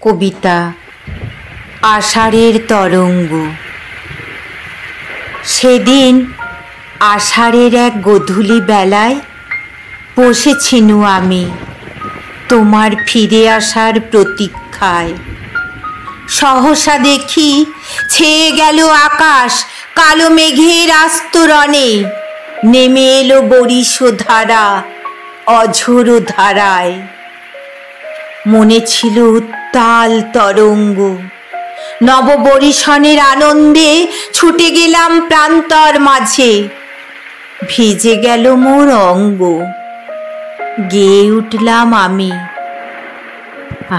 কবিতা আষাঢ়ের তরঙ্গ। সেদিন আষাঢ়ের এক গধূলি বেলায় বসেছিনু আমি তোমার ফিরে আসার প্রতীক্ষায়। সহসা দেখি ছেয়ে গেল আকাশ কালো মেঘের আস্তরণে, নেমে এলো বরিশ ধারা অঝোর ধারায়। মনে ছিল উত্তাল তরঙ্গ, নববরিশনের আনন্দে ছুটে গেলাম প্রান্তর মাঝে। ভিজে গেল মোর অঙ্গ, গেয়ে উঠলাম আমি।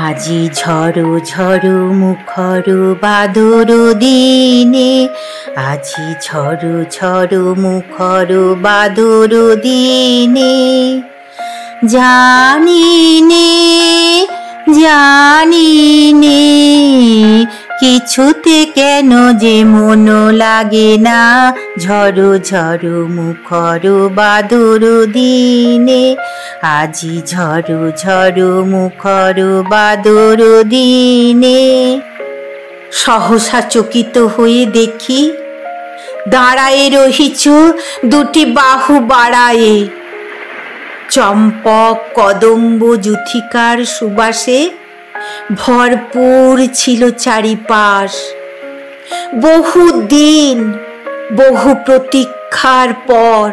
আজি ঝড়ো ঝড়ো মুখর বাদর দিনে, আজি ঝড়ো ঝড়ো মুখর বাদর দিনে। জানিনে জানিনে কিছুতে কেন যে মন লাগে না, ঝড়ো ঝড়ো মুখর বাদর দিনে, আজি ঝড়ো ঝড়ো মুখর বাদর দিনে। সহসা চকিত হয়ে দেখি দাঁড়ায়ে রহিছ দুটি বাহু বাড়ায়ে। চম্পক কদম্ব যুথিকার সুবাসে ভরপুর ছিল চারিপাশ। বহু দিন বহু প্রতীক্ষার পর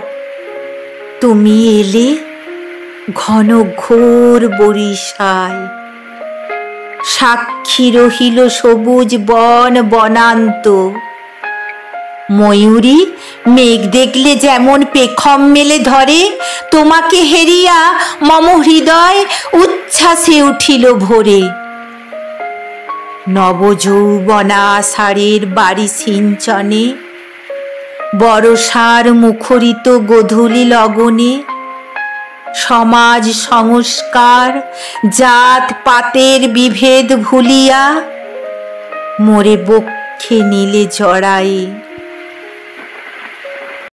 তুমি এলে ঘন ঘোর বরিশায়। সাক্ষী রহিল সবুজ বন বনান্ত। ময়ূরী মেঘ দেখলে যেমন পেখম মেলে ধরে, তোমাকে হেরিয়া মম হৃদয় উচ্ছ্বাসে উঠিল ভোরে। নবযৌবনা আষাঢ়ের বাড়ি সিঞ্চনে, বরষার মুখরিত গোধূলি লগনে, সমাজ সংস্কার জাত পাতের বিভেদ ভুলিয়া মোরে বক্ষে নিলে জড়ায়ে।